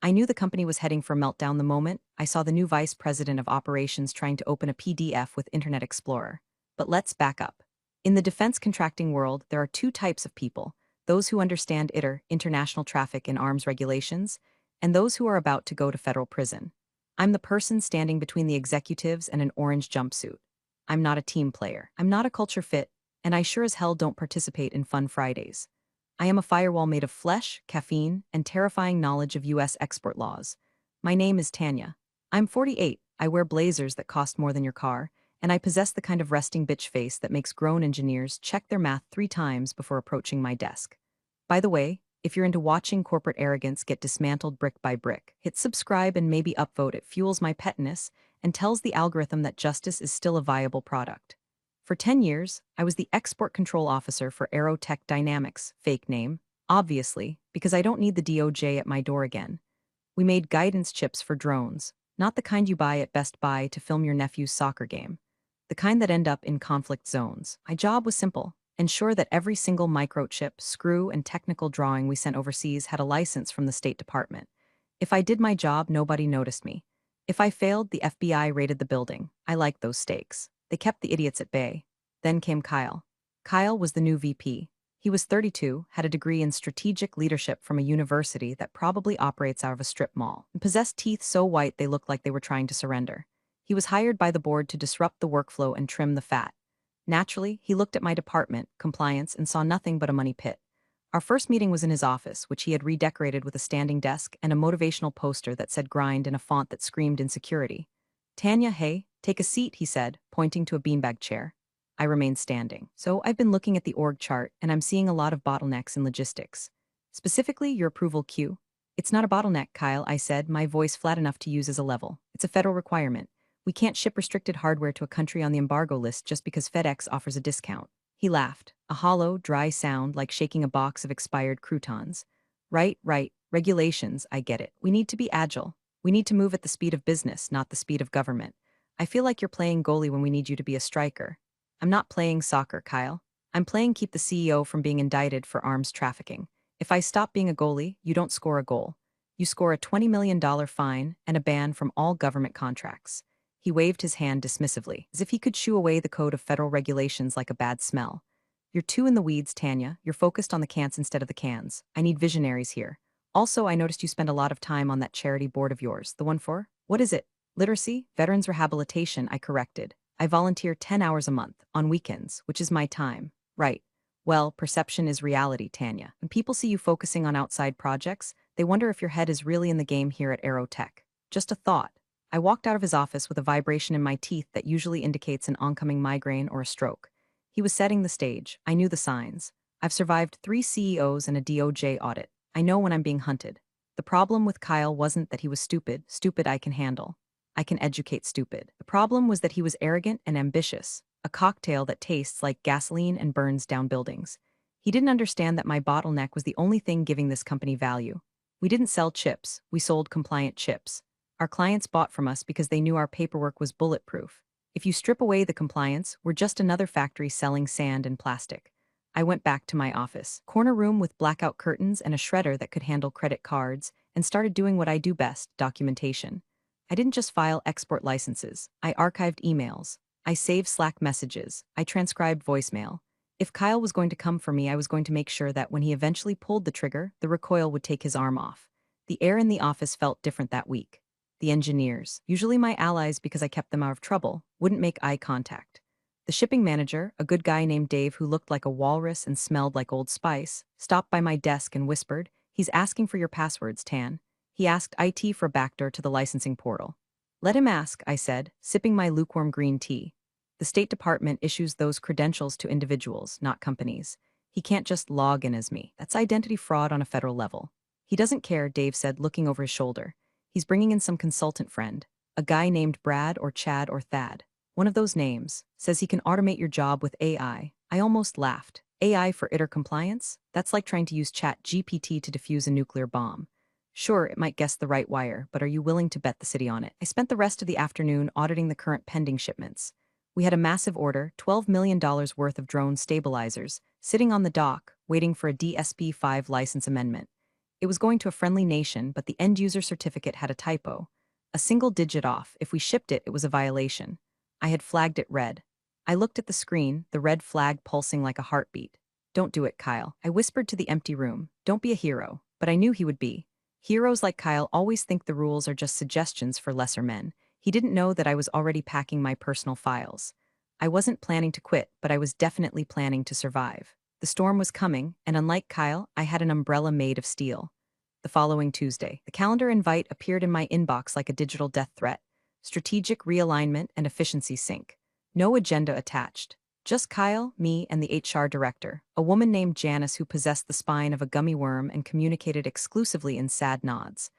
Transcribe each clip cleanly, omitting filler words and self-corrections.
I knew the company was heading for a meltdown the moment I saw the new vice president of operations trying to open a PDF with Internet Explorer. But let's back up. In the defense contracting world, there are two types of people: those who understand ITAR, international traffic in arms regulations, and those who are about to go to federal prison. I'm the person standing between the executives and an orange jumpsuit. I'm not a team player. I'm not a culture fit, and I sure as hell don't participate in fun Fridays. I am a firewall made of flesh, caffeine, and terrifying knowledge of U.S. export laws. My name is Tanya. I'm 48, I wear blazers that cost more than your car, and I possess the kind of resting bitch face that makes grown engineers check their math 3 times before approaching my desk. By the way, if you're into watching corporate arrogance get dismantled brick by brick, hit subscribe and maybe upvote. It fuels my pettiness and tells the algorithm that justice is still a viable product. For 10 years, I was the export control officer for Aerotech Dynamics, fake name, obviously, because I don't need the DOJ at my door again. We made guidance chips for drones, not the kind you buy at Best Buy to film your nephew's soccer game, the kind that end up in conflict zones. My job was simple: ensure that every single microchip, screw, and technical drawing we sent overseas had a license from the State Department. If I did my job, nobody noticed me. If I failed, the FBI raided the building. I liked those stakes. They kept the idiots at bay. Then came Kyle. Kyle was the new VP. He was 32, had a degree in strategic leadership from a university that probably operates out of a strip mall, and possessed teeth so white they looked like they were trying to surrender. He was hired by the board to disrupt the workflow and trim the fat. Naturally, he looked at my department, compliance, and saw nothing but a money pit. Our first meeting was in his office, which he had redecorated with a standing desk and a motivational poster that said grind in a font that screamed insecurity. Tanya, hey, take a seat, he said, pointing to a beanbag chair. I remained standing. So I've been looking at the org chart, and I'm seeing a lot of bottlenecks in logistics. Specifically, your approval queue. It's not a bottleneck, Kyle, I said, my voice flat enough to use as a level. It's a federal requirement. We can't ship restricted hardware to a country on the embargo list just because FedEx offers a discount. He laughed, a hollow, dry sound like shaking a box of expired croutons. Right, regulations, I get it. We need to be agile. We need to move at the speed of business, not the speed of government. I feel like you're playing goalie when we need you to be a striker. I'm not playing soccer, Kyle. I'm playing keep the CEO from being indicted for arms trafficking. If I stop being a goalie, you don't score a goal. You score a $20 million fine and a ban from all government contracts. He waved his hand dismissively, as if he could shoo away the code of federal regulations like a bad smell. You're too in the weeds, Tanya. You're focused on the can'ts instead of the cans. I need visionaries here. Also, I noticed you spend a lot of time on that charity board of yours. The one for? What is it? Literacy? Veterans Rehabilitation, I corrected. I volunteer 10 hours a month, on weekends, which is my time. Right. Well, perception is reality, Tanya. When people see you focusing on outside projects, they wonder if your head is really in the game here at Aerotech. Just a thought. I walked out of his office with a vibration in my teeth that usually indicates an oncoming migraine or a stroke. He was setting the stage. I knew the signs. I've survived 3 CEOs and a DOJ audit. I know when I'm being hunted. The problem with Kyle wasn't that he was stupid. Stupid I can handle. I can educate stupid. The problem was that he was arrogant and ambitious, a cocktail that tastes like gasoline and burns down buildings. He didn't understand that my bottleneck was the only thing giving this company value. We didn't sell chips, we sold compliant chips. Our clients bought from us because they knew our paperwork was bulletproof. If you strip away the compliance, we're just another factory selling sand and plastic. I went back to my office, corner room with blackout curtains and a shredder that could handle credit cards, and started doing what I do best: documentation. I didn't just file export licenses. I archived emails. I saved Slack messages. I transcribed voicemail. If Kyle was going to come for me, I was going to make sure that when he eventually pulled the trigger, the recoil would take his arm off. The air in the office felt different that week. The engineers, usually my allies because I kept them out of trouble, wouldn't make eye contact. The shipping manager, a good guy named Dave who looked like a walrus and smelled like Old Spice, stopped by my desk and whispered, "He's asking for your passwords, Tan." He asked IT for a backdoor to the licensing portal. "Let him ask," I said, sipping my lukewarm green tea. The State Department issues those credentials to individuals, not companies. He can't just log in as me. That's identity fraud on a federal level. He doesn't care, Dave said, looking over his shoulder. He's bringing in some consultant friend, a guy named Brad or Chad or Thad. One of those names. Says he can automate your job with AI. I almost laughed. AI for ITAR compliance? That's like trying to use ChatGPT to defuse a nuclear bomb. Sure, it might guess the right wire, but are you willing to bet the city on it? I spent the rest of the afternoon auditing the current pending shipments. We had a massive order, $12 million worth of drone stabilizers, sitting on the dock, waiting for a DSP-5 license amendment. It was going to a friendly nation, but the end-user certificate had a typo. A single digit off. If we shipped it, it was a violation. I had flagged it red. I looked at the screen, the red flag pulsing like a heartbeat. Don't do it, Kyle. I whispered to the empty room. Don't be a hero. But I knew he would be. Heroes like Kyle always think the rules are just suggestions for lesser men. He didn't know that I was already packing my personal files. I wasn't planning to quit, but I was definitely planning to survive. The storm was coming, and unlike Kyle, I had an umbrella made of steel. The following Tuesday, the calendar invite appeared in my inbox like a digital death threat. Strategic realignment and efficiency sync. No agenda attached. Just Kyle, me, and the HR director, a woman named Janice who possessed the spine of a gummy worm and communicated exclusively in sad nods.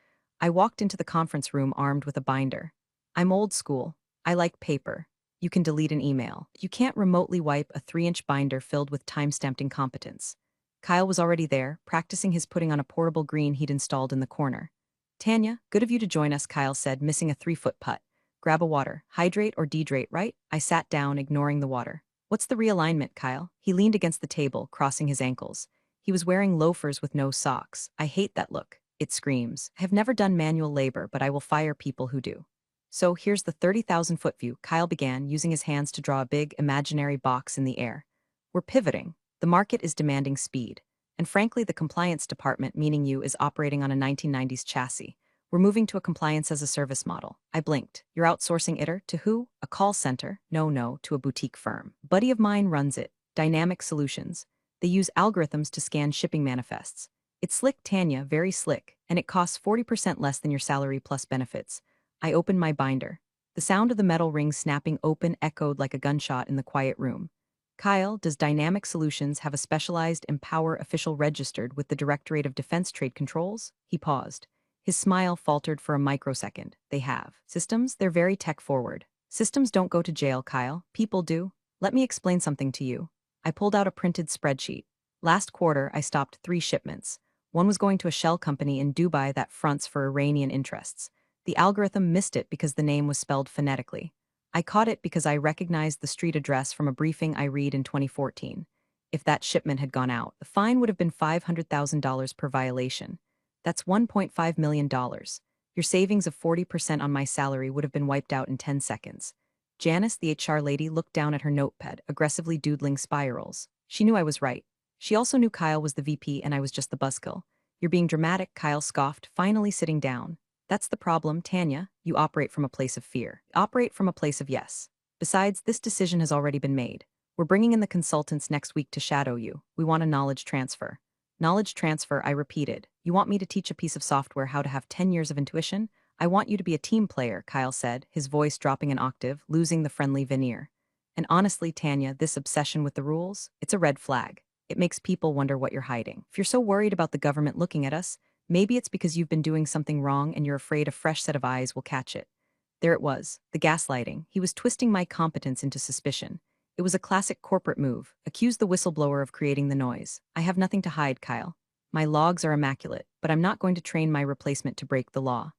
I walked into the conference room armed with a binder. I'm old school. I like paper. You can delete an email. You can't remotely wipe a 3-inch binder filled with time-stamped incompetence. Kyle was already there, practicing his putting on a portable green he'd installed in the corner. Tanya, good of you to join us, Kyle said, missing a 3-foot putt. Grab a water. Hydrate or dehydrate, right? I sat down, ignoring the water. What's the realignment, Kyle? He leaned against the table, crossing his ankles. He was wearing loafers with no socks. I hate that look. It screams. I have never done manual labor, but I will fire people who do. So here's the 30,000-foot view, Kyle began, using his hands to draw a big, imaginary box in the air. We're pivoting. The market is demanding speed. And frankly, the compliance department, meaning you, is operating on a 1990s chassis. We're moving to a compliance-as-a-service model. I blinked. You're outsourcing ITAR to who? A call center? No, to a boutique firm. Buddy of mine runs it. Dynamic Solutions. They use algorithms to scan shipping manifests. It's slick, Tanya, very slick, and it costs 40% less than your salary plus benefits. I opened my binder. The sound of the metal ring snapping open echoed like a gunshot in the quiet room. Kyle, does Dynamic Solutions have a specialized Empower official registered with the Directorate of Defense Trade Controls? He paused. His smile faltered for a microsecond. They have. Systems? They're very tech-forward. Systems don't go to jail, Kyle. People do. Let me explain something to you. I pulled out a printed spreadsheet. Last quarter, I stopped 3 shipments. One was going to a shell company in Dubai that fronts for Iranian interests. The algorithm missed it because the name was spelled phonetically. I caught it because I recognized the street address from a briefing I read in 2014. If that shipment had gone out, the fine would have been $500,000 per violation. That's $1.5 million. Your savings of 40% on my salary would have been wiped out in 10 seconds. Janice, the HR lady, looked down at her notepad, aggressively doodling spirals. She knew I was right. She also knew Kyle was the VP and I was just the buzzkill. You're being dramatic, Kyle scoffed, finally sitting down. That's the problem, Tanya. You operate from a place of fear. Operate from a place of yes. Besides, this decision has already been made. We're bringing in the consultants next week to shadow you. We want a knowledge transfer. Knowledge transfer, I repeated. You want me to teach a piece of software how to have 10 years of intuition? I want you to be a team player, Kyle said, his voice dropping an octave, losing the friendly veneer. And honestly, Tanya, this obsession with the rules, it's a red flag. It makes people wonder what you're hiding. If you're so worried about the government looking at us, maybe it's because you've been doing something wrong and you're afraid a fresh set of eyes will catch it. There it was, the gaslighting. He was twisting my competence into suspicion. It was a classic corporate move. Accuse the whistleblower of creating the noise. I have nothing to hide, Kyle. My logs are immaculate, but I'm not going to train my replacement to break the law.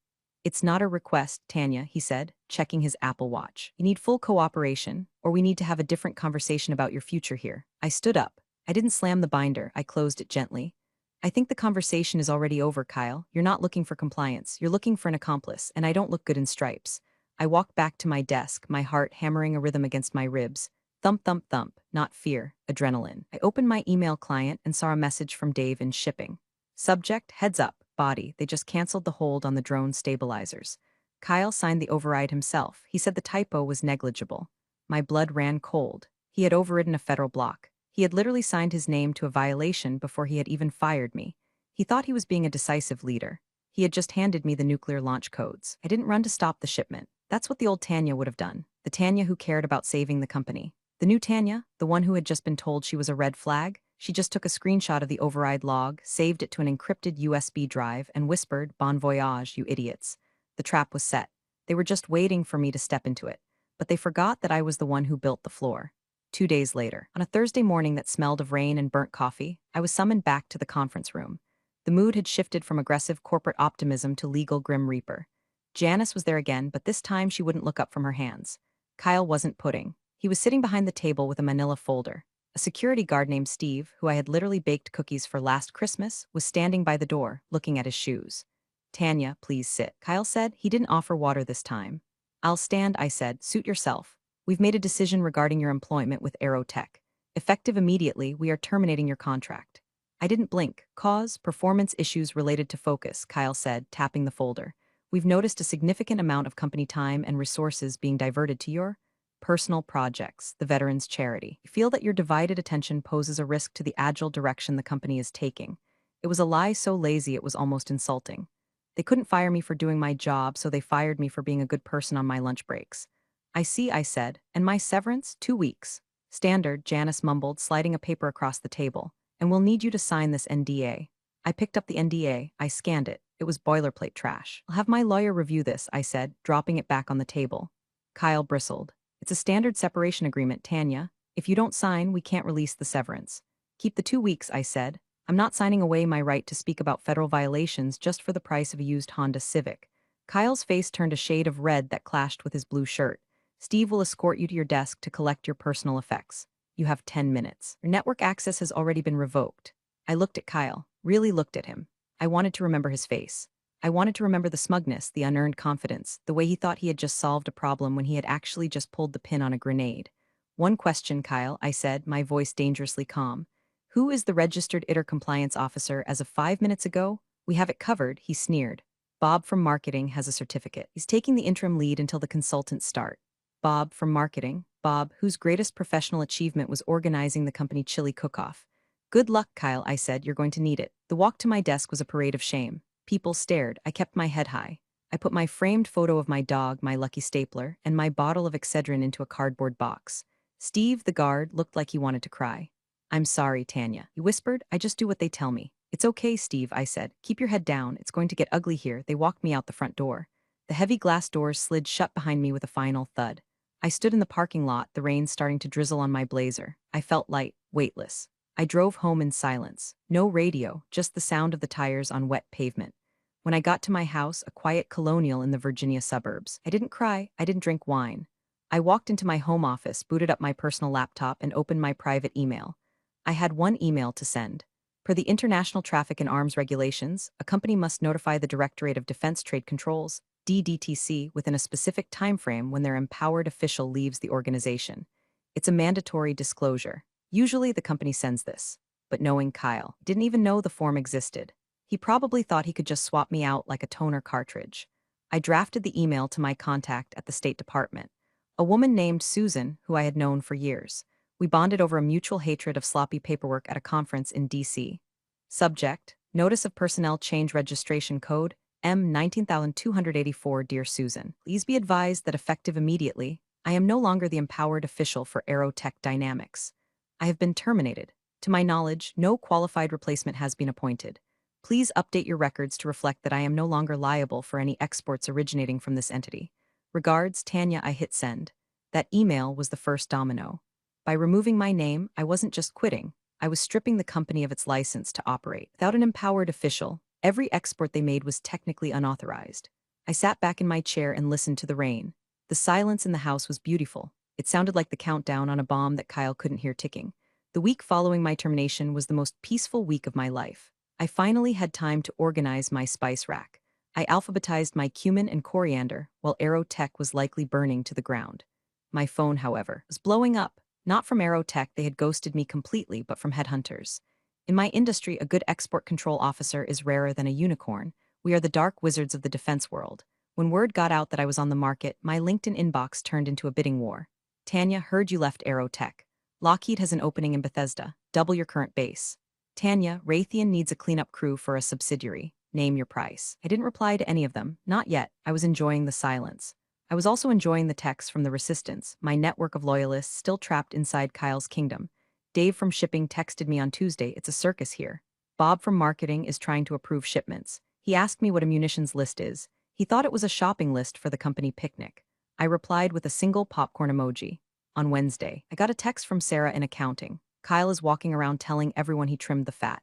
It's not a request, Tanya, he said, checking his Apple Watch. You need full cooperation, or we need to have a different conversation about your future here. I stood up. I didn't slam the binder, I closed it gently. I think the conversation is already over, Kyle. You're not looking for compliance. You're looking for an accomplice, and I don't look good in stripes. I walked back to my desk, my heart hammering a rhythm against my ribs. Thump, thump, thump. Not fear, adrenaline. I opened my email client and saw a message from Dave in shipping. Subject, heads up, body. They just canceled the hold on the drone stabilizers. Kyle signed the override himself. He said the typo was negligible. My blood ran cold. He had overridden a federal block. He had literally signed his name to a violation before he had even fired me. He thought he was being a decisive leader. He had just handed me the nuclear launch codes. I didn't run to stop the shipment. That's what the old Tanya would have done. The Tanya who cared about saving the company. The new Tanya, the one who had just been told she was a red flag, she just took a screenshot of the override log, saved it to an encrypted USB drive, and whispered, "Bon voyage, you idiots." The trap was set. They were just waiting for me to step into it. But they forgot that I was the one who built the floor. 2 days later, on a Thursday morning that smelled of rain and burnt coffee, I was summoned back to the conference room. The mood had shifted from aggressive corporate optimism to legal Grim Reaper. Janice was there again, but this time she wouldn't look up from her hands. Kyle wasn't pudding. He was sitting behind the table with a manila folder. A security guard named Steve, who I had literally baked cookies for last Christmas, was standing by the door, looking at his shoes. Tanya, please sit, Kyle said. He didn't offer water this time. I'll stand, I said. Suit yourself. We've made a decision regarding your employment with Aerotech. Effective immediately, we are terminating your contract. I didn't blink. Cause, performance issues related to focus, Kyle said, tapping the folder. We've noticed a significant amount of company time and resources being diverted to your personal projects, the veterans charity. You feel that your divided attention poses a risk to the agile direction the company is taking. It was a lie so lazy it was almost insulting. They couldn't fire me for doing my job, so they fired me for being a good person on my lunch breaks. I see, I said. And my severance? 2 weeks. Standard, Janice mumbled, sliding a paper across the table. And we'll need you to sign this NDA. I picked up the NDA, I scanned it. It was boilerplate trash. I'll have my lawyer review this, I said, dropping it back on the table. Kyle bristled. It's a standard separation agreement, Tanya. If you don't sign, we can't release the severance. Keep the 2 weeks, I said. I'm not signing away my right to speak about federal violations just for the price of a used Honda Civic. Kyle's face turned a shade of red that clashed with his blue shirt. Steve will escort you to your desk to collect your personal effects. You have 10 minutes. Your network access has already been revoked. I looked at Kyle, really looked at him. I wanted to remember his face. I wanted to remember the smugness, the unearned confidence, the way he thought he had just solved a problem when he had actually just pulled the pin on a grenade. One question, Kyle, I said, my voice dangerously calm. Who is the registered ITAR compliance officer as of 5 minutes ago? We have it covered, he sneered. Bob from marketing has a certificate. He's taking the interim lead until the consultants start. Bob from marketing, Bob, whose greatest professional achievement was organizing the company chili cook-off. Good luck, Kyle, I said, you're going to need it. The walk to my desk was a parade of shame. People stared. I kept my head high. I put my framed photo of my dog, my lucky stapler, and my bottle of Excedrin into a cardboard box. Steve, the guard, looked like he wanted to cry. I'm sorry, Tanya, he whispered. I just do what they tell me. It's okay, Steve, I said. Keep your head down. It's going to get ugly here. They walked me out the front door. The heavy glass doors slid shut behind me with a final thud. I stood in the parking lot, the rain starting to drizzle on my blazer. I felt light, weightless. I drove home in silence. No radio, just the sound of the tires on wet pavement. When I got to my house, a quiet colonial in the Virginia suburbs, I didn't cry, I didn't drink wine. I walked into my home office, booted up my personal laptop, and opened my private email. I had one email to send. Per the International Traffic in Arms Regulations, a company must notify the Directorate of Defense Trade Controls, DDTC, within a specific time frame when their empowered official leaves the organization. It's a mandatory disclosure. Usually the company sends this. But knowing Kyle, didn't even know the form existed. He probably thought he could just swap me out like a toner cartridge. I drafted the email to my contact at the State Department, a woman named Susan, who I had known for years. We bonded over a mutual hatred of sloppy paperwork at a conference in D.C. Subject: Notice of Personnel Change Registration Code, M19284. Dear Susan, please be advised that effective immediately, I am no longer the empowered official for Aerotech Dynamics. I have been terminated. To my knowledge, no qualified replacement has been appointed. Please update your records to reflect that I am no longer liable for any exports originating from this entity. Regards, Tanya. I hit send. That email was the first domino. By removing my name, I wasn't just quitting. I was stripping the company of its license to operate. Without an empowered official, every export they made was technically unauthorized. I sat back in my chair and listened to the rain. The silence in the house was beautiful. It sounded like the countdown on a bomb that Kyle couldn't hear ticking. The week following my termination was the most peaceful week of my life. I finally had time to organize my spice rack. I alphabetized my cumin and coriander, while Aerotech was likely burning to the ground. My phone, however, was blowing up. Not from Aerotech, they had ghosted me completely, but from headhunters. In my industry, a good export control officer is rarer than a unicorn. We are the dark wizards of the defense world. When word got out that I was on the market, my LinkedIn inbox turned into a bidding war. Tanya, heard you left Aerotech. Lockheed has an opening in Bethesda. Double your current base. Tanya, Raytheon needs a cleanup crew for a subsidiary. Name your price. I didn't reply to any of them. Not yet. I was enjoying the silence. I was also enjoying the texts from the resistance, my network of loyalists still trapped inside Kyle's kingdom. Dave from shipping texted me on Tuesday, it's a circus here. Bob from marketing is trying to approve shipments. He asked me what a munitions list is. He thought it was a shopping list for the company picnic. I replied with a single popcorn emoji. On Wednesday, I got a text from Sarah in accounting. Kyle is walking around telling everyone he trimmed the fat.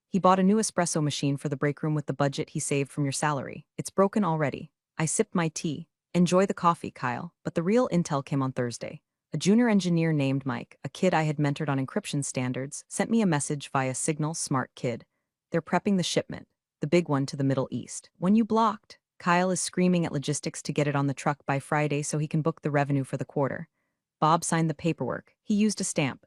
He bought a new espresso machine for the break room with the budget he saved from your salary. It's broken already. I sipped my tea. Enjoy the coffee, Kyle, but the real intel came on Thursday. A junior engineer named Mike, a kid I had mentored on encryption standards, sent me a message via Signal. Smart kid. They're prepping the shipment, the big one to the Middle East. When you blocked, Kyle is screaming at logistics to get it on the truck by Friday so he can book the revenue for the quarter. Bob signed the paperwork. He used a stamp.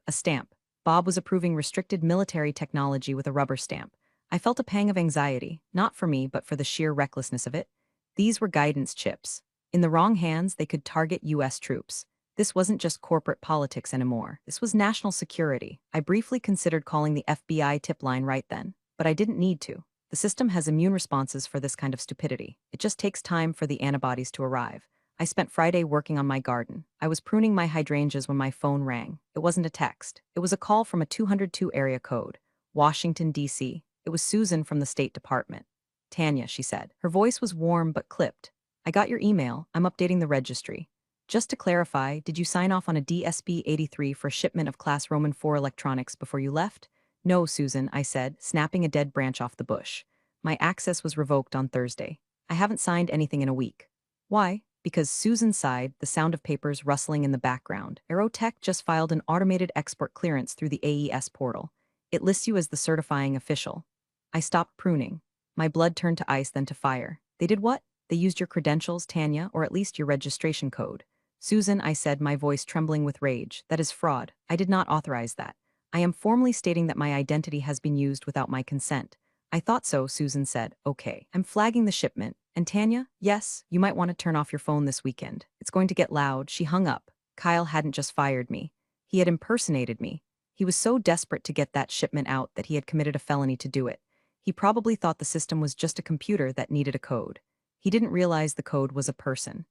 Bob was approving restricted military technology with a rubber stamp. I felt a pang of anxiety, not for me, but for the sheer recklessness of it. These were guidance chips. In the wrong hands, they could target U.S. troops. This wasn't just corporate politics anymore. This was national security. I briefly considered calling the FBI tip line right then, but I didn't need to. The system has immune responses for this kind of stupidity. It just takes time for the antibodies to arrive. I spent Friday working on my garden. I was pruning my hydrangeas when my phone rang. It wasn't a text. It was a call from a 202 area code. Washington, D.C. It was Susan from the State Department. Tanya, she said. Her voice was warm but clipped. I got your email. I'm updating the registry. Just to clarify, did you sign off on a DSB 83 for shipment of Class Roman 4 electronics before you left? No, Susan, I said, snapping a dead branch off the bush. My access was revoked on Thursday. I haven't signed anything in a week. Why? Because Susan sighed, the sound of papers rustling in the background. Aerotech just filed an automated export clearance through the AES portal. It lists you as the certifying official. I stopped pruning. My blood turned to ice, then to fire. They did what? They used your credentials, Tanya, or at least your registration code. Susan, I said, my voice trembling with rage. That is fraud. I did not authorize that. I am formally stating that my identity has been used without my consent. I thought so, Susan said. Okay. I'm flagging the shipment. And Tanya, yes, you might want to turn off your phone this weekend. It's going to get loud. She hung up. Kyle hadn't just fired me. He had impersonated me. He was so desperate to get that shipment out that he had committed a felony to do it. He probably thought the system was just a computer that needed a code. He didn't realize the code was a person.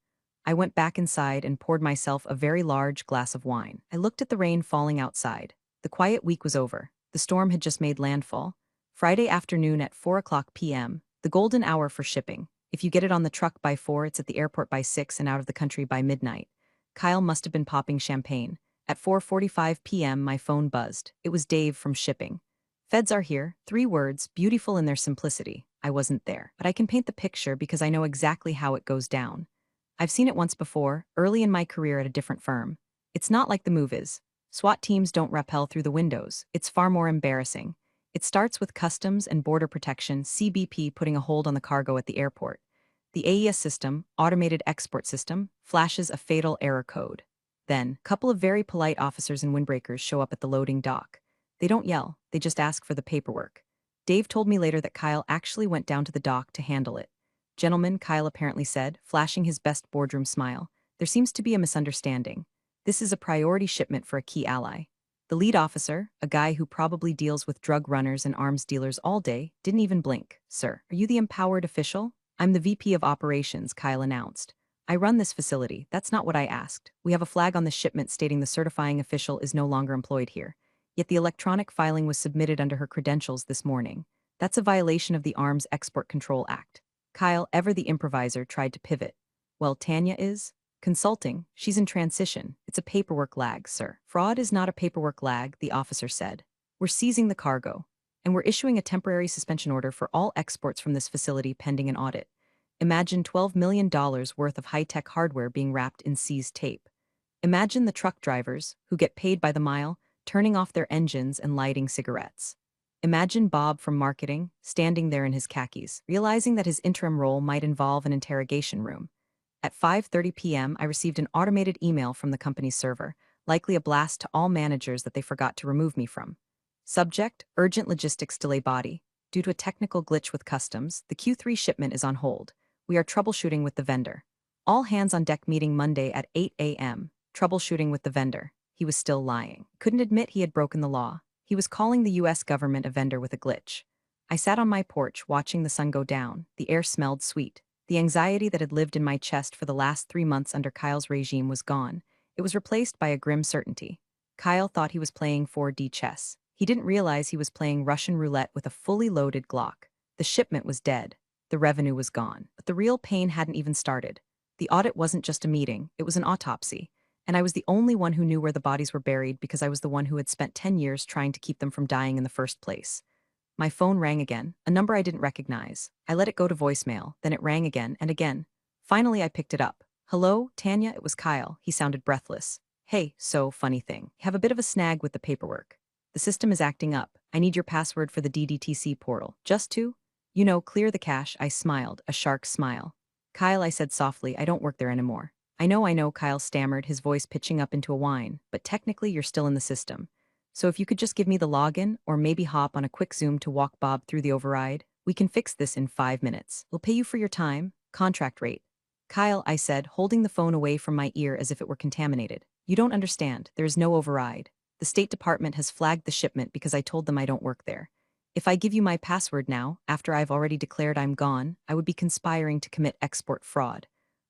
I went back inside and poured myself a very large glass of wine. I looked at the rain falling outside. The quiet week was over. The storm had just made landfall. Friday afternoon at 4:00 p.m., the golden hour for shipping. If you get it on the truck by 4, it's at the airport by 6 and out of the country by midnight. Kyle must have been popping champagne. At 4:45 p.m., my phone buzzed. It was Dave from shipping. Feds are here. 3 words, beautiful in their simplicity. I wasn't there, but I can paint the picture because I know exactly how it goes down. I've seen it once before, early in my career at a different firm. It's not like the movies. SWAT teams don't rappel through the windows. It's far more embarrassing. It starts with Customs and Border Protection, CBP, putting a hold on the cargo at the airport. The AES system, automated export system, flashes a fatal error code. Then, a couple of very polite officers in windbreakers show up at the loading dock. They don't yell, they just ask for the paperwork. Dave told me later that Kyle actually went down to the dock to handle it. Gentlemen, Kyle apparently said, flashing his best boardroom smile, there seems to be a misunderstanding. This is a priority shipment for a key ally. The lead officer, a guy who probably deals with drug runners and arms dealers all day, didn't even blink. Sir, are you the empowered official? I'm the VP of Operations, Kyle announced. I run this facility. That's not what I asked. We have a flag on the shipment stating the certifying official is no longer employed here. Yet the electronic filing was submitted under her credentials this morning. That's a violation of the Arms Export Control Act. Kyle, ever the improviser, tried to pivot. Well, Tanya is? Consulting. She's in transition. It's a paperwork lag, sir. Fraud is not a paperwork lag, the officer said. We're seizing the cargo. And we're issuing a temporary suspension order for all exports from this facility pending an audit. Imagine $12 million worth of high-tech hardware being wrapped in seized tape. Imagine the truck drivers, who get paid by the mile, turning off their engines and lighting cigarettes. Imagine Bob from marketing, standing there in his khakis, realizing that his interim role might involve an interrogation room. At 5:30 p.m., I received an automated email from the company's server, likely a blast to all managers that they forgot to remove me from. Subject, urgent logistics delay body. Due to a technical glitch with customs, the Q3 shipment is on hold. We are troubleshooting with the vendor. All hands on deck meeting Monday at 8 a.m. Troubleshooting with the vendor. He was still lying. Couldn't admit he had broken the law. He was calling the U.S. government a vendor with a glitch. I sat on my porch watching the sun go down. The air smelled sweet. The anxiety that had lived in my chest for the last 3 months under Kyle's regime was gone. It was replaced by a grim certainty. Kyle thought he was playing 4D chess. He didn't realize he was playing Russian roulette with a fully loaded Glock. The shipment was dead. The revenue was gone. But the real pain hadn't even started. The audit wasn't just a meeting, it was an autopsy. And I was the only one who knew where the bodies were buried because I was the one who had spent 10 years trying to keep them from dying in the first place. My phone rang again, a number I didn't recognize. I let it go to voicemail, then it rang again and again. Finally, I picked it up. Hello, Tanya, it was Kyle. He sounded breathless. Hey, so funny thing. Have a bit of a snag with the paperwork. The system is acting up. I need your password for the DDTC portal. Just to, clear the cache. I smiled, a shark smile. Kyle, I said softly, I don't work there anymore. I know, Kyle stammered, his voice pitching up into a whine, but technically you're still in the system. So if you could just give me the login, or maybe hop on a quick Zoom to walk Bob through the override, we can fix this in 5 minutes. We'll pay you for your time, contract rate. Kyle, I said, holding the phone away from my ear as if it were contaminated. You don't understand, there is no override. The State Department has flagged the shipment because I told them I don't work there. If I give you my password now, after I've already declared I'm gone, I would be conspiring to commit export fraud.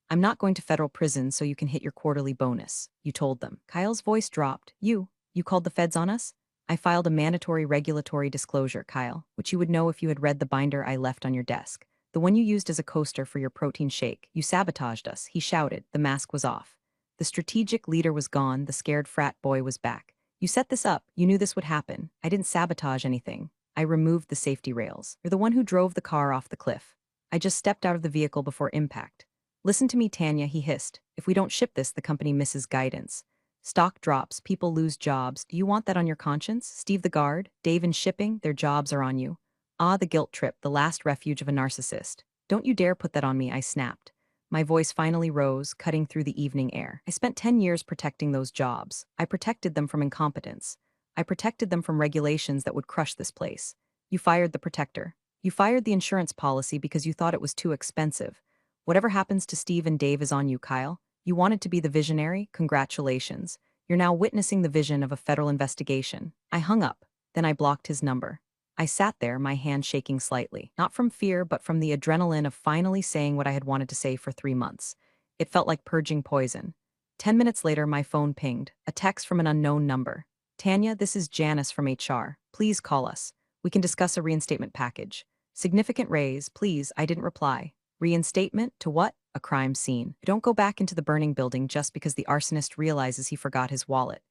I'm not going to federal prison so you can hit your quarterly bonus, you told them. Kyle's voice dropped. You called the feds on us? I filed a mandatory regulatory disclosure, Kyle, which you would know if you had read the binder I left on your desk. The one you used as a coaster for your protein shake. You sabotaged us, he shouted. The mask was off. The strategic leader was gone, the scared frat boy was back. You set this up, you knew this would happen. I didn't sabotage anything. I removed the safety rails. You're the one who drove the car off the cliff. I just stepped out of the vehicle before impact. Listen to me, Tanya, he hissed. If we don't ship this, the company misses guidance. Stock drops, people lose jobs. Do you want that on your conscience? Steve the guard, Dave in shipping, their jobs are on you. Ah, the guilt trip, the last refuge of a narcissist. Don't you dare put that on me, I snapped. My voice finally rose, cutting through the evening air. I spent 10 years protecting those jobs. I protected them from incompetence. I protected them from regulations that would crush this place. You fired the protector. You fired the insurance policy because you thought it was too expensive. Whatever happens to Steve and Dave is on you, Kyle. You wanted to be the visionary? Congratulations. You're now witnessing the vision of a federal investigation. I hung up. Then I blocked his number. I sat there, my hand shaking slightly, not from fear, but from the adrenaline of finally saying what I had wanted to say for 3 months. It felt like purging poison. 10 minutes later, my phone pinged, a text from an unknown number. Tanya, this is Janice from HR. Please call us. We can discuss a reinstatement package. Significant raise, please. I didn't reply. Reinstatement? To what? A crime scene. Don't go back into the burning building just because the arsonist realizes he forgot his wallet.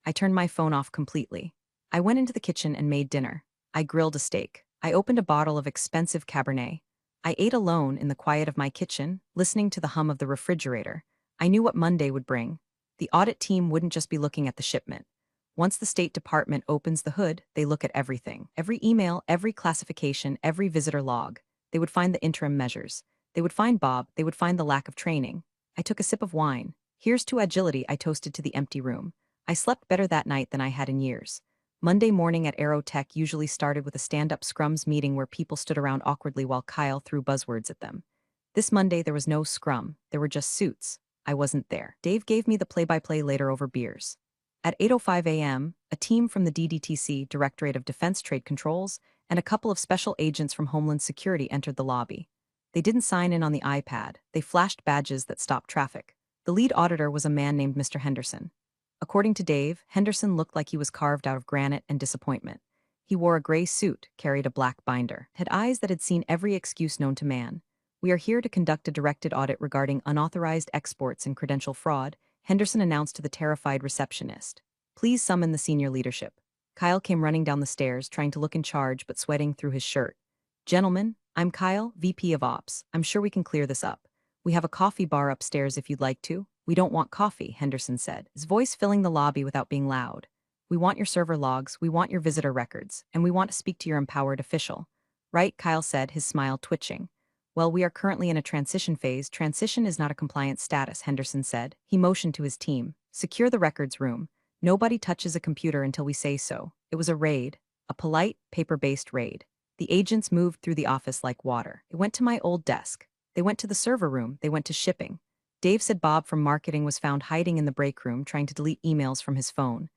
I turned my phone off completely. I went into the kitchen and made dinner. I grilled a steak. I opened a bottle of expensive Cabernet. I ate alone in the quiet of my kitchen, listening to the hum of the refrigerator. I knew what Monday would bring. The audit team wouldn't just be looking at the shipment. Once the State Department opens the hood, they look at everything. Every email, every classification, every visitor log. They would find the interim measures. They would find Bob. They would find the lack of training. I took a sip of wine. Here's to agility, I toasted to the empty room. I slept better that night than I had in years. Monday morning at Aerotech usually started with a stand-up scrums meeting where people stood around awkwardly while Kyle threw buzzwords at them. This Monday there was no scrum, there were just suits. I wasn't there. Dave gave me the play-by-play later over beers. At 8:05 a.m., a team from the DDTC, Directorate of Defense Trade Controls, and a couple of special agents from Homeland Security entered the lobby. They didn't sign in on the iPad, they flashed badges that stopped traffic. The lead auditor was a man named Mr. Henderson. According to Dave, Henderson looked like he was carved out of granite and disappointment. He wore a gray suit, carried a black binder, had eyes that had seen every excuse known to man. We are here to conduct a directed audit regarding unauthorized exports and credential fraud, Henderson announced to the terrified receptionist. Please summon the senior leadership. Kyle came running down the stairs, trying to look in charge but sweating through his shirt. Gentlemen, I'm Kyle, VP of Ops. I'm sure we can clear this up. We have a coffee bar upstairs if you'd like to. We don't want coffee, Henderson said, his voice filling the lobby without being loud. We want your server logs, we want your visitor records, and we want to speak to your empowered official. Right, Kyle said, his smile twitching. Well, we are currently in a transition phase. Transition is not a compliance status, Henderson said. He motioned to his team. Secure the records room. Nobody touches a computer until we say so. It was a raid. A polite, paper-based raid. The agents moved through the office like water. They went to my old desk. They went to the server room. They went to shipping. Dave said Bob from marketing was found hiding in the break room trying to delete emails from his phone.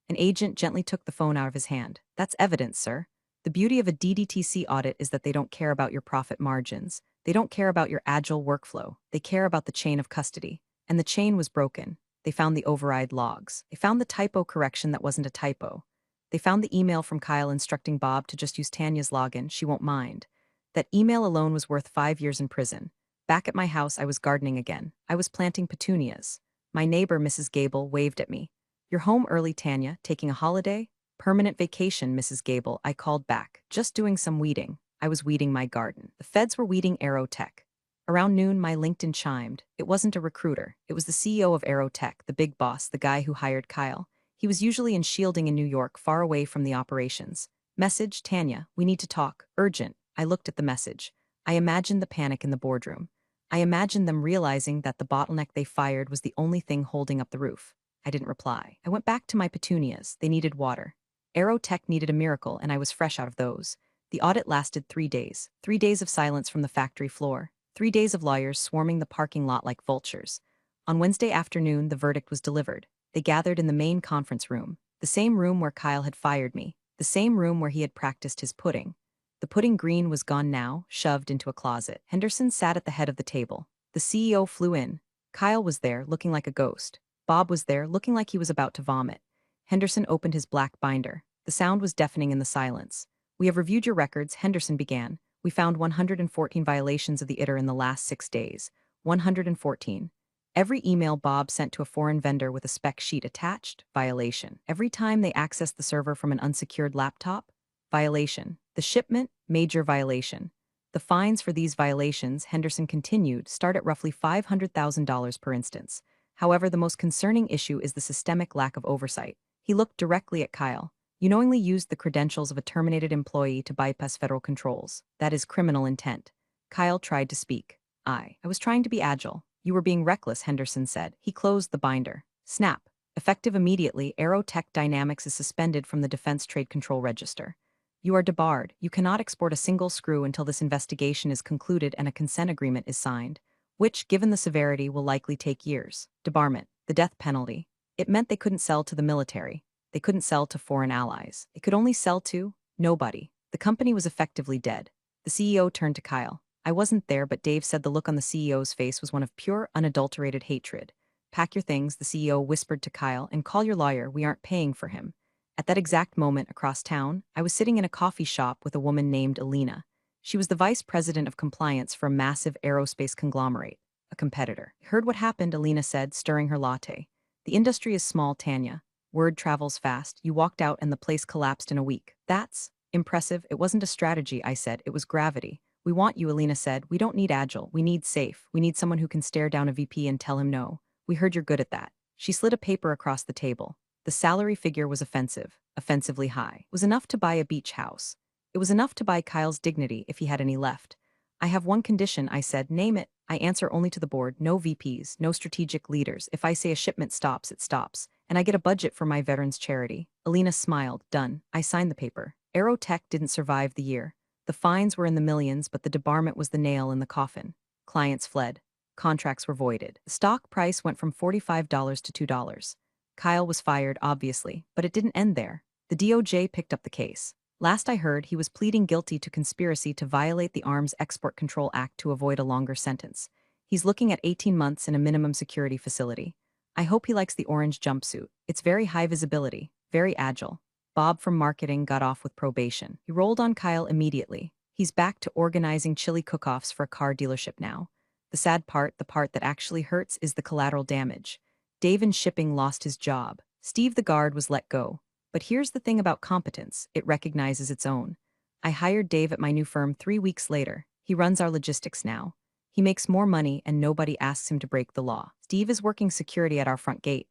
An agent gently took the phone out of his hand. That's evidence, sir. The beauty of a DDTC audit is that they don't care about your profit margins. They don't care about your agile workflow. They care about the chain of custody. And the chain was broken. They found the override logs. They found the typo correction that wasn't a typo. They found the email from Kyle instructing Bob to just use Tanya's login. She won't mind. That email alone was worth 5 years in prison. Back at my house, I was gardening again. I was planting petunias. My neighbor, Mrs. Gable, waved at me. You're home early, Tanya, taking a holiday? Permanent vacation, Mrs. Gable, I called back. Just doing some weeding. I was weeding my garden. The feds were weeding Aerotech. Around noon, my LinkedIn chimed. It wasn't a recruiter. It was the CEO of Aerotech, the big boss, the guy who hired Kyle. He was usually in Shielding in New York, far away from the operations. Message, Tanya, we need to talk. Urgent. I looked at the message. I imagined the panic in the boardroom. I imagined them realizing that the bottleneck they fired was the only thing holding up the roof. I didn't reply. I went back to my petunias. They needed water. Aerotech needed a miracle, and I was fresh out of those. The audit lasted 3 days. 3 days of silence from the factory floor. 3 days of lawyers swarming the parking lot like vultures. On Wednesday afternoon, the verdict was delivered. They gathered in the main conference room, the same room where Kyle had fired me, the same room where he had practiced his pudding. The pudding green was gone now, shoved into a closet. Henderson sat at the head of the table. The CEO flew in. Kyle was there, looking like a ghost. Bob was there, looking like he was about to vomit. Henderson opened his black binder. The sound was deafening in the silence. We have reviewed your records, Henderson began. We found 114 violations of the ITAR in the last 6 days. 114. Every email Bob sent to a foreign vendor with a spec sheet attached, violation. Every time they accessed the server from an unsecured laptop, violation. The shipment, major violation. The fines for these violations, Henderson continued, start at roughly $500,000 per instance. However, the most concerning issue is the systemic lack of oversight. He looked directly at Kyle. You knowingly used the credentials of a terminated employee to bypass federal controls. That is criminal intent. Kyle tried to speak. I was trying to be agile. You were being reckless, Henderson said. He closed the binder. Snap. Effective immediately, Aerotech Dynamics is suspended from the Defense Trade Control Register. You are debarred. You cannot export a single screw until this investigation is concluded and a consent agreement is signed, which, given the severity, will likely take years. Debarment. The death penalty. It meant they couldn't sell to the military. They couldn't sell to foreign allies. They could only sell to nobody. The company was effectively dead. The CEO turned to Kyle. I wasn't there, but Dave said the look on the CEO's face was one of pure, unadulterated hatred. Pack your things, the CEO whispered to Kyle, and call your lawyer. We aren't paying for him. At that exact moment, across town, I was sitting in a coffee shop with a woman named Alina. She was the vice president of compliance for a massive aerospace conglomerate, a competitor. Heard what happened, Alina said, stirring her latte. The industry is small, Tanya. Word travels fast. You walked out and the place collapsed in a week. That's impressive. It wasn't a strategy, I said. It was gravity. We want you, Alina said. We don't need agile. We need safe. We need someone who can stare down a VP and tell him no. We heard you're good at that. She slid a paper across the table. The salary figure was offensive, offensively high. It was enough to buy a beach house. It was enough to buy Kyle's dignity if he had any left. I have one condition, I said. Name it. I answer only to the board. No VPs, no strategic leaders. If I say a shipment stops, it stops. And I get a budget for my veterans charity. Alina smiled. Done. I signed the paper. Aerotech didn't survive the year. The fines were in the millions, but the debarment was the nail in the coffin. Clients fled. Contracts were voided. The stock price went from $45 to $2. Kyle was fired, obviously, but it didn't end there. The DOJ picked up the case. Last I heard, he was pleading guilty to conspiracy to violate the Arms Export Control Act to avoid a longer sentence. He's looking at 18 months in a minimum security facility. I hope he likes the orange jumpsuit. It's very high visibility, very agile. Bob from marketing got off with probation. He rolled on Kyle immediately. He's back to organizing chili cook-offs for a car dealership now. The sad part, the part that actually hurts, is the collateral damage. Dave in shipping lost his job. Steve the guard was let go. But here's the thing about competence, it recognizes its own. I hired Dave at my new firm 3 weeks later. He runs our logistics now. He makes more money and nobody asks him to break the law. Steve is working security at our front gate.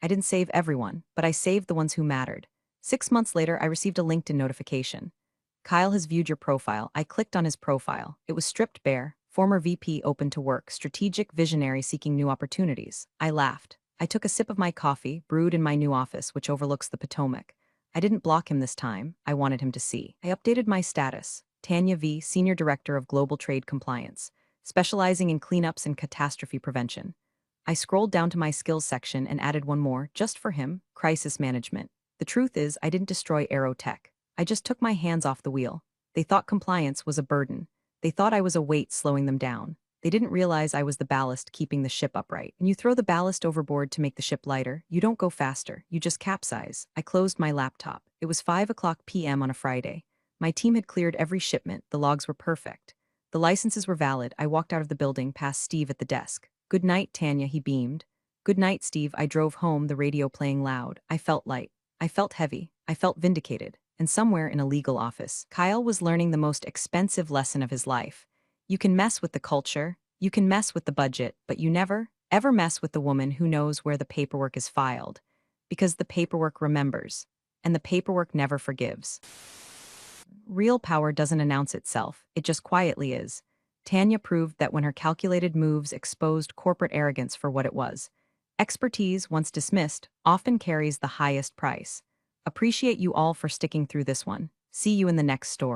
I didn't save everyone, but I saved the ones who mattered. 6 months later, I received a LinkedIn notification. Kyle has viewed your profile. I clicked on his profile. It was stripped bare. Former VP open to work, strategic visionary seeking new opportunities. I laughed. I took a sip of my coffee, brewed in my new office, which overlooks the Potomac. I didn't block him this time. I wanted him to see. I updated my status. Tanya V., Senior Director of Global Trade Compliance, specializing in cleanups and catastrophe prevention. I scrolled down to my skills section and added one more, just for him, crisis management. The truth is, I didn't destroy Aerotech. I just took my hands off the wheel. They thought compliance was a burden. They thought I was a weight slowing them down. They didn't realize I was the ballast keeping the ship upright. When you throw the ballast overboard to make the ship lighter, you don't go faster, you just capsize. I closed my laptop. It was 5:00 p.m. on a Friday. My team had cleared every shipment, the logs were perfect. The licenses were valid. I walked out of the building past Steve at the desk. Good night, Tanya, he beamed. Good night, Steve. I drove home, the radio playing loud. I felt light. I felt heavy. I felt vindicated. And somewhere in a legal office, Kyle was learning the most expensive lesson of his life. You can mess with the culture, You can mess with the budget, but you never, ever mess with the woman who knows where the paperwork is filed. Because the paperwork remembers, and the paperwork never forgives. Real power doesn't announce itself, it just quietly is. Tanya proved that when her calculated moves exposed corporate arrogance for what it was. Expertise, once dismissed, often carries the highest price. Appreciate you all for sticking through this one. See you in the next story.